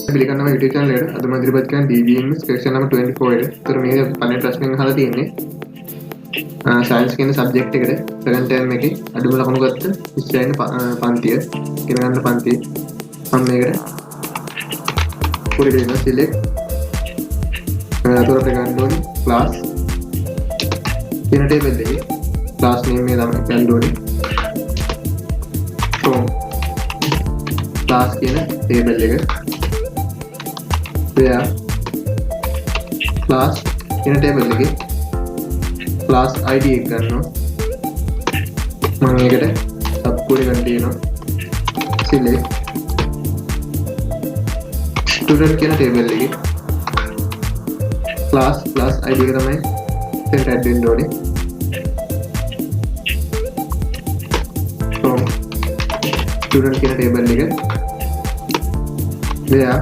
පිළිගන්න නම් YouTube channel එකට අද මම ඉදිරිපත් කරන DBMS section number 24 එක. ඒතර මේ පළවෙනි ප්‍රශ්නෙන් අහලා තියෙන්නේ science කියන subject එකට second term එකේ අඩුම ලකුණු ගත්ත විෂයයන් පන්තිය ඉගෙන ගන්න පන්තිය මම මේකට පොඩි දෙයක් select අතොරට ගන්න ඕනේ class කියන table එකේ class name එක තමයි ගන්න ඕනේ from class කියන table එක where class කියන table එකේ class ID එක ගන්නවා මම මේකට subcode එකක් දෙනවා select student කියන table එකේ class ID එක තමයි center add වෙන්න ඕනේ from student කියන table එක where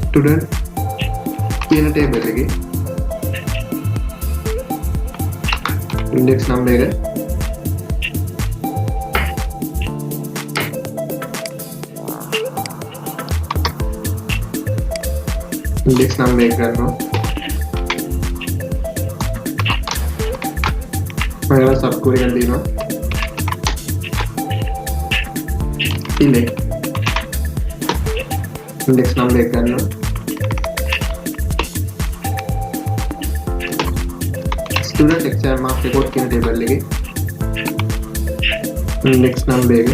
student කියන table එකේ index number එක index number එක ගන්නවා මම subcode එකක් දෙනවා select index number එක ගන්නවා student exam mark record කියන table එකේ index number එක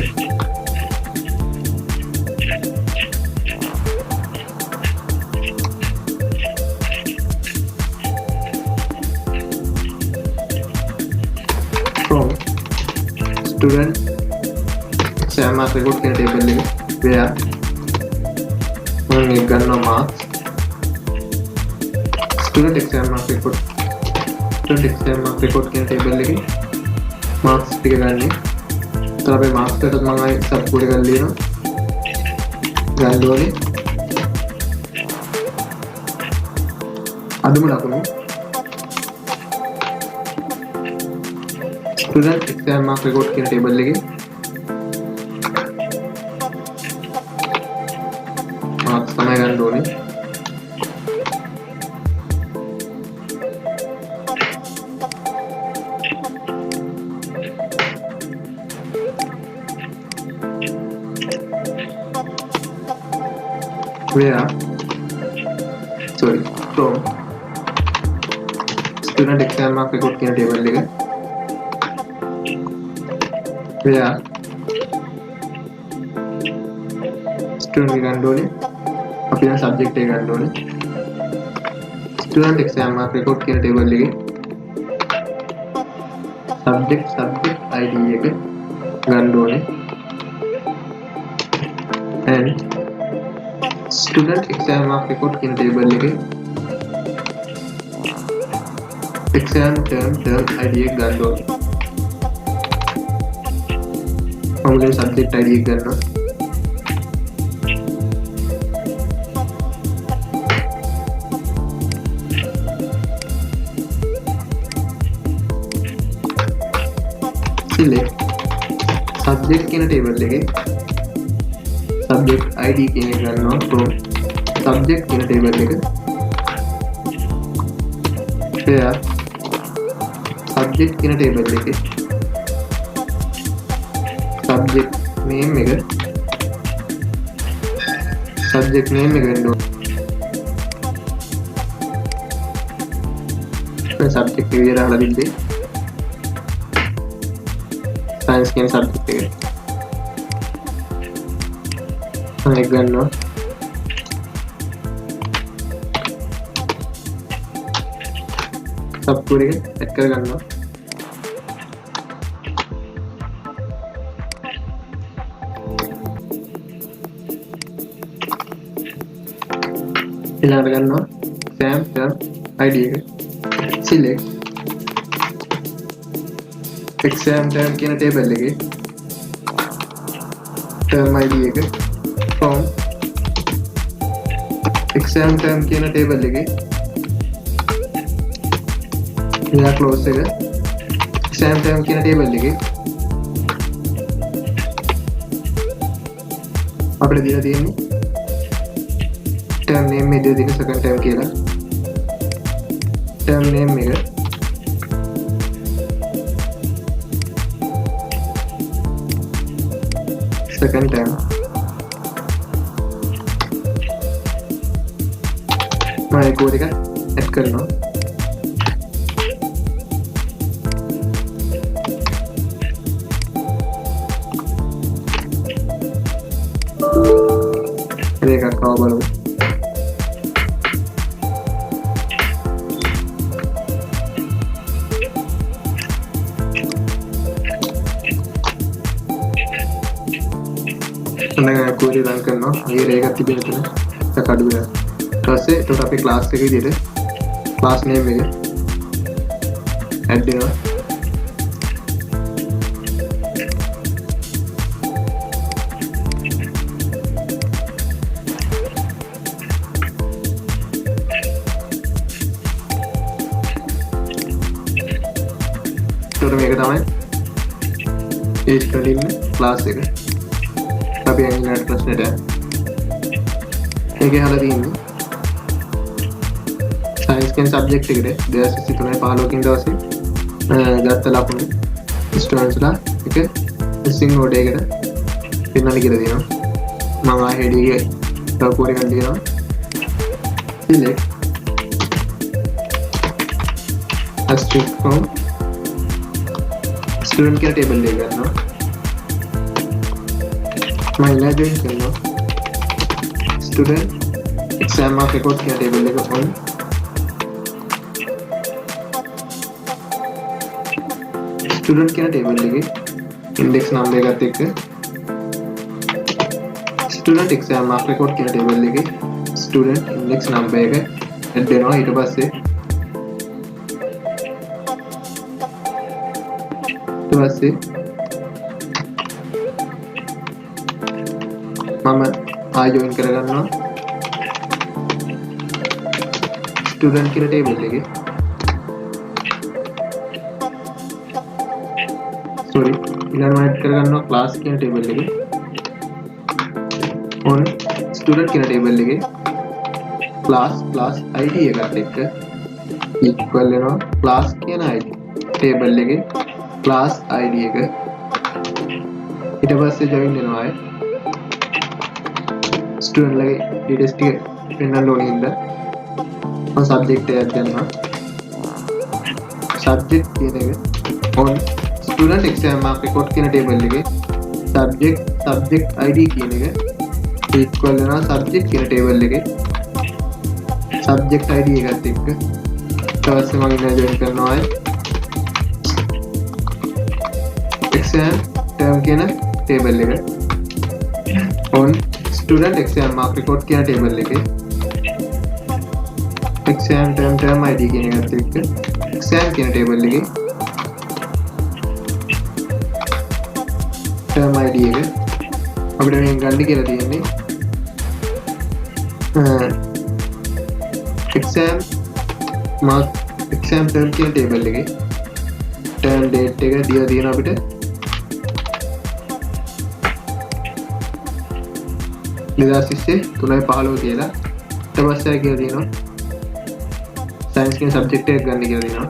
from student exam mark record කියන table එකේ where මම එක ගන්නවා marks student exam mark record කියන table එකේ marks ටික ගන්න. ඒතර අපේ marks එකට මම ආයි subcode එකක් ලියනවා. ගන්න ඕනේ. අදුම ලකුණු student exam mark record කියන table එකේ marks තමයි ගන්න ඕනේ. where from student exam mark record කියන table එක where student ගන්න ඕනේ අපි දැන් subject එක ගන්න ඕනේ student exam mark record කියන table එකේ subject ID එක ගන්න ඕනේ and student exam mark record කියන table එකේ exam term ID එක ගන්න ඕනේ. මම දැන් subject ID එක ගන්නවා. select subject කියන table එකේ subject ID කියන එක ගන්නවා from subject කියන table එක where subject කියන table එකේ subject name එක ගන්නවා subject එක විදිහට අහලා දෙන්නේ science කියන subject එක එක ගන්නවා subcode එක add කර ගන්නවා ඊළඟට ගන්නවා exam term ID එක select exam term කියන table එකේ term ID එක from exam term කියන table එකේ close එක exam term කියන table එකේ අපිට දීලා තියෙන්නේ term name එක දෙන second term කියලා. term name එක second term මම කෝඩ් එක ඇඩ් කරනවා. ඒක කව බලමු. අන්න කෝඩ් එක රන් කරනවා. මේ රේගක් තිබෙන තුන එක අඩු වෙනවා. ඊට පස්සේ ඒකට අපේ ක්ලාස් එකේ විදිහට ක්ලාස් නේම් එක ඇඩ් වෙනවා. ඒකට මේක තමයි ඒ ස්ටඩින් ක්ලාස් එක. අපි ඇඟිල්ලට ප්‍රශ්නෙට මේකේ හදලා තියෙන්නේ සයන්ස් කියන සබ්ජෙක්ට් එකට 2023 15 දවසේ ගත්ත ලකුණු ස්ටුඩන්ට්ස්ලා එක මිසිං නෝඩ් එකකට පෙන්නන්න කියලා දෙනවා. මම ආයෙත් තව කෝඩ් එකක් දෙනවා. select asterisk from student කියන table එක ගන්නවා. මම ඉලයිජ් කරනවා student exam mark record කියන table එක on student කියන table එකේ index number එකත් එක්ක student exam mark record කියන table එකේ student index number එක add වෙනවා. ඊට පස්සේ මම join කරගන්නවා student කියන table එකේ ඊළඟට add කරගන්නවා class කියන table එකේ on student කියන table එකේ class id එකත් එක්ක equal වෙනවා class කියන id table එකේ class id එක. ඊට පස්සේ join වෙනවා අය student ලගේ details ටික පෙන්නන්න ඕනේ හින්දා මම subject එකක් ගන්නවා. subject කියන එක on student exam mark record කියන table එකේ subject id කියන එක equal වෙනවා subject කියන table එකේ subject id එකත් එක්ක. ඊට පස්සේ මම ඉන්න join කරනවා අය exam term කියන table එක on student exam mark record කියන table එකේ exam term id කියන එකත් එක්ක exam කියන table එකේ term id එක අපිට මේ ගන්න කියලා තියෙන්නේ exam term කියන table එකේ term date එක දීලා තියෙන අපිට 2023 3:15 කියලා. ඊට පස්සේ කියලා තියෙනවා සයන්ස් කියන සබ්ජෙක්ට් එක ගන්න කියලා තියෙනවා.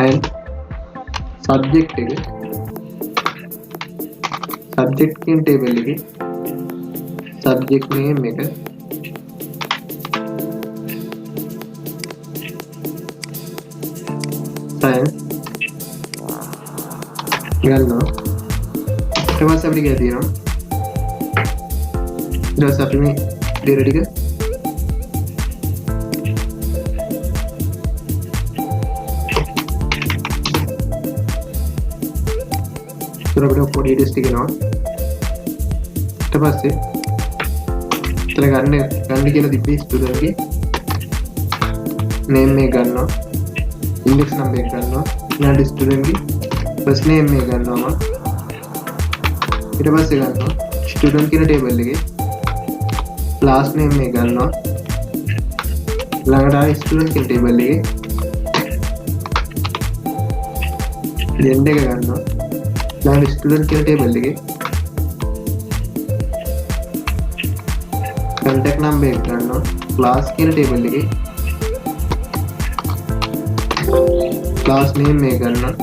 and subject කියන table එකේ subject name එක science ගන්නවා. ඊට පස්සේ අපිට කියලා තියෙනවා ඊට පස්සේ අපි මේ data ටික අපිට පොඩි details ටික එනවා. ඊට පස්සේ එතන ගන්න කියලා තිබ්බේ ස්ටුඩන්ට් ගේ name එක ගන්නවා, index number එක ගන්නවා, ඊළඟ ස්ටුඩන්ට් ගේ first name එක ගන්නවා. ඊට පස්සේ ගන්නවා ස්ටුඩන්ට් කියන table එකේ last name එක ගන්නවා. ළඟට ආව ස්ටුඩන්ට් කියන ටේබල් එකේ ජෙන්ඩර් එක ගන්නවා. ළඟට ස්ටුඩන්ට් කියන ටේබල් එකේ contact number එක ගන්නවා. class කියන ටේබල් එකේ class name එක ගන්නවා.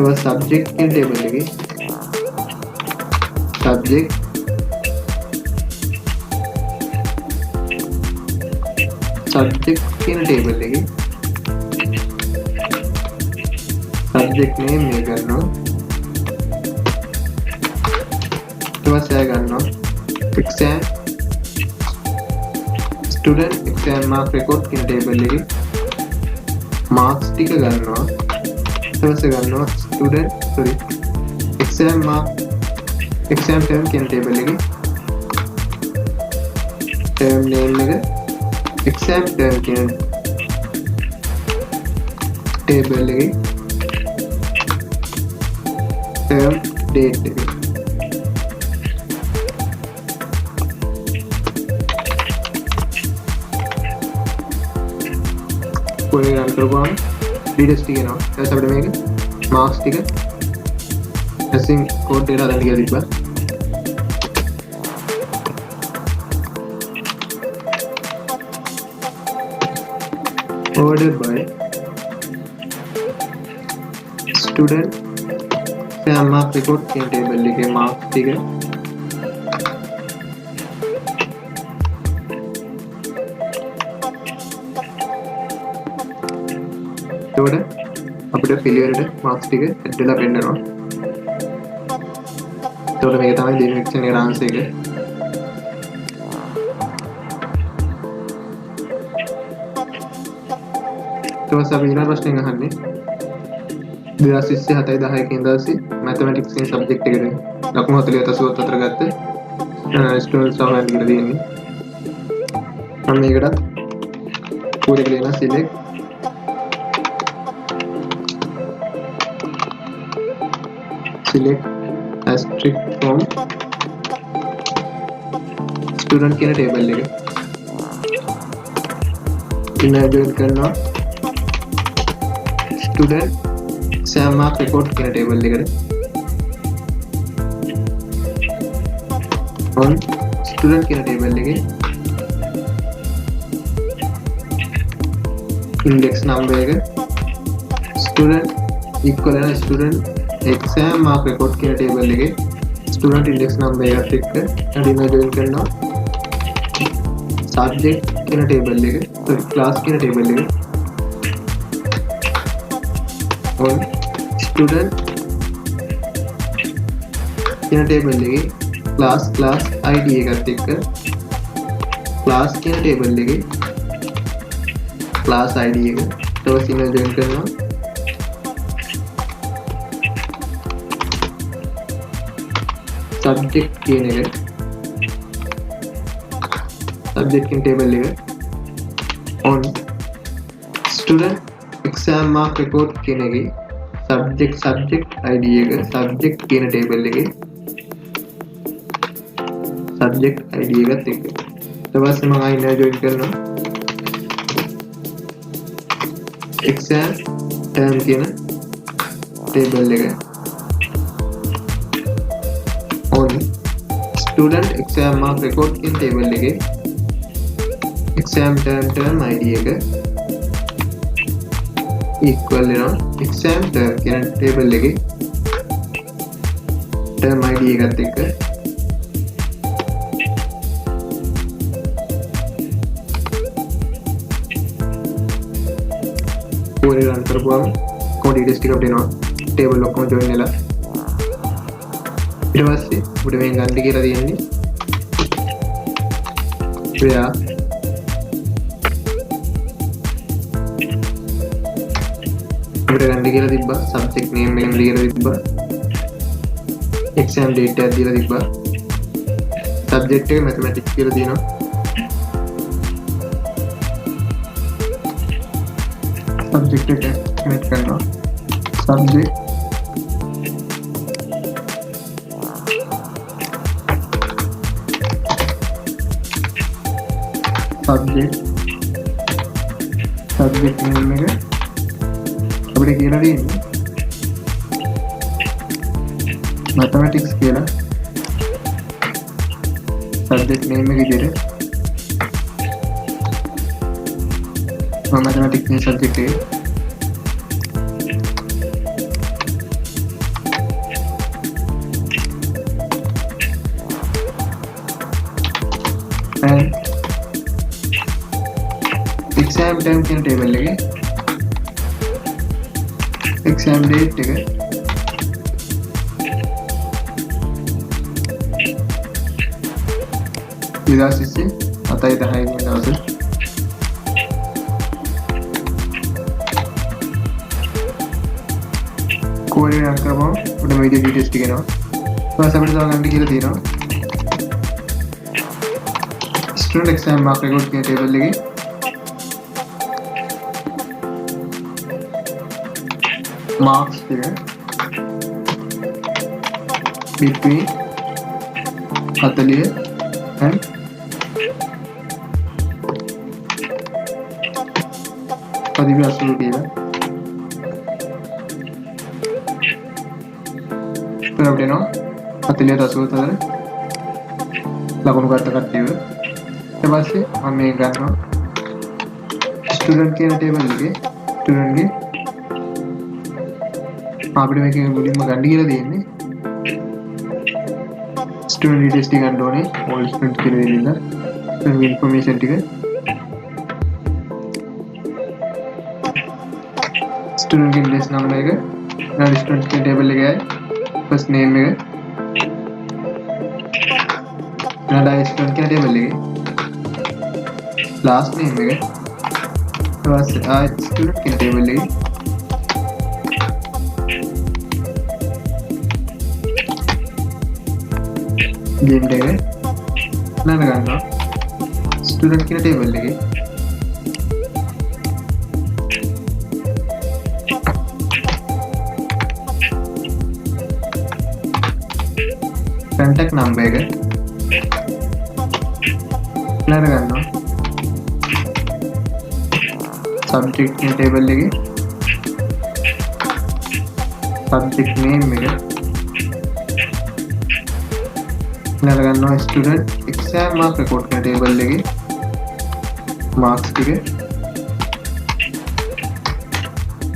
ඊට subject කියන ටේබල් එකේ subject කියන ටේබල් එකේ subject name එක ගන්නවා. ඊට පස්සේ ගන්නවා exam student exam mark record කියන ටේබල් එකේ marks ටික ගන්නවා. ඊට පස්සේ ගන්නවා student exam term කියන ටේබල් එකේ term name එක exam term කියන ටේබල් එකේ term date එක कोई रन करवाम डीटेल्स टिक एනවා ඊට පස්සේ අපිට මේක මාක්ස් ටික ඇසින් කෝඩ් එකට හදන්න කියලා තිබ්බා. ordered by student exam mark record කියන ටේබල් එකේ මාක්ස් ටික අපිට පිළිවෙලට මාක්ස් ටික ඇඩ් වෙලා පෙන්නනවා. එතකොට මේක තමයි දෙවෙනි සෙක්ෂන් එකේ ආන්සර් එක. ඊට පස්සේ අපි ඊළඟ ප්‍රශ්නේ අහන්නේ 2027 10 කේන්දර්සි මැතමැටික්ස් කියන සබ්ජෙක්ට් එකට ලකුණු 40 අතර ගත්ත ස්ටුඩන්ට්ස් සමහන් කියලා දෙන්නේ. මම මේකට කෝඩ් එක ලියන select asterisk from student කියන ටේබල් එක ඉමේජ් කරනවා student exam mark record කියන ටේබල් එකට on student කියන ටේබල් එකේ index number එක student equal වෙන student exam mark record කියන ටේබල් එකේ student index number එකත් එක්ක අඩිනා ජොයින් කරනවා subject කියන ටේබල් එක class කියන ටේබල් එක on student කියන ටේබල් එකේ class id එකත් එක්ක class කියන ටේබල් එකේ class id එක ඊට පස්සේ ජොයින් කරනවා subject කියන එක subject කියන table එක on student exam mark record කියන එකේ subject id එක subject කියන table එකේ subject id එකත් එක්ක ඊට පස්සේ මම ආයෙ join කරනවා exam term කියන table එක on student exam mark record කියන table එකේ exam term id එක equal වෙනවා exam term කියන table එකේ term id එකත් එක්ක query run කරපුවම කොහොමද details ටික අපිට එනවා table ඔක්කොම join වෙලා ඊට පස්සේ අපිට මේ ගන්න කියලා තියෙන්නේ where අපිට ගන්න කියලා තිබ්බා subject name එකම ලියලා තිබ්බා exam date එකක් දීලා තිබ්බා subject එක mathematics කියලා තියෙනවා subject එක connect කරනවා subject subject subject name එක අපිට කියලා තියෙන්නේ mathematics කියලා subject name එක විදිහට mathematics නේ subject එක and exam time කියන table එකේ exam date එක 2020 7යි 10යි වෙනි දවසේ කෝඩ් එක රන් කරපුවම උඩ මේ විදිහට ඩීටේල්ස් ටික එනවා. ඊට පස්සේ අපිට තව ගන්න කියලා තියෙනවා student exam mark record කියන table එකේ marks ටික between 40 and 80 කියලා අපිට එනවා 40 80 ලකුණු ගත්ත කට්ටියව ඊට පස්සේ මම මේක ගන්නවා ස්ටුඩන්ට් කියන ටේබල් එකේ ස්ටුඩන්ට් ගේ අපිට මේකේ මුලින්ම ගන්න කියලා තියෙන්නේ ස්ටුඩන්ට් ඩීටේල්ස් ටික ගන්න ඕනේ all students කියලා දෙන්න ස්ටුඩන්ට් ඉන්ෆර්මේෂන් ටික ස්ටුඩන්ට් ගේ ඩ්‍රෙස් නම්බර් එක ඊළඟ ස්ටුඩන්ට් කියන ටේබල් එකේ first name එක ඊළඟ ස්ටුඩන්ට් කියන ටේබල් එකේ last name එක ඊට පස්සේ ස්ටුඩන්ට් කියන ටේබල් එකේ game එක නේද ගන්නවා ස්ටුඩන්ට් කියන ටේබල් එකේ contact number එක නේද ගන්නවා subject කියන ටේබල් එකේ subject name එක නේද ගන්නවා student exam mark record කියන ටේබල් එකේ marks ටික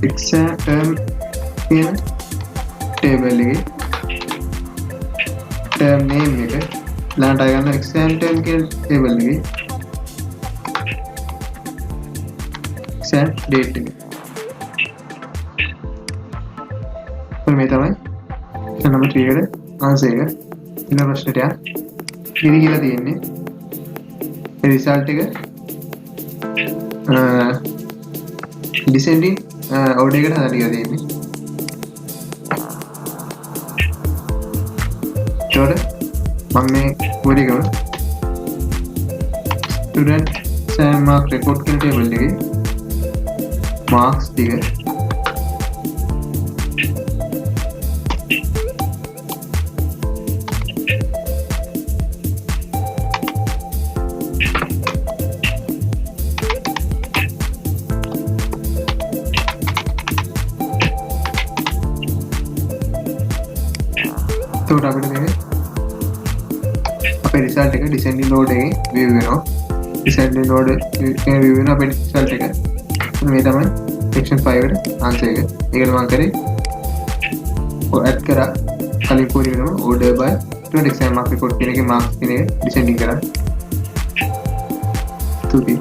exam term කියන ටේබල් එකේ term name එක ඊළඟට අය ගන්න exam term කියන ටේබල් එකේ exam date එක මේ තමයි නම්බර් 3 එකට answer එක ඊළඟ ප්‍රශ්නට යන්න ඉතින් කියලා තියෙන්නේ ඒ result එක descending order එකට හදලා කියලා තියෙන්නේ ඒකට මම මේ කෝඩ් එක student exam mark record කියන table එකේ marks ටික එතකොට අපිට මේ අපේ result එක descending order එකේ view වෙනවා descending order එකේ view වෙන අපේ result එක මේ තමයි section 5 එකට answer එක. ඒකට මම කරේ add කරා කලින් කෝඩ් එකේම order by student exam mark record කියන එකේ marks කියන එක descending කරා. තුති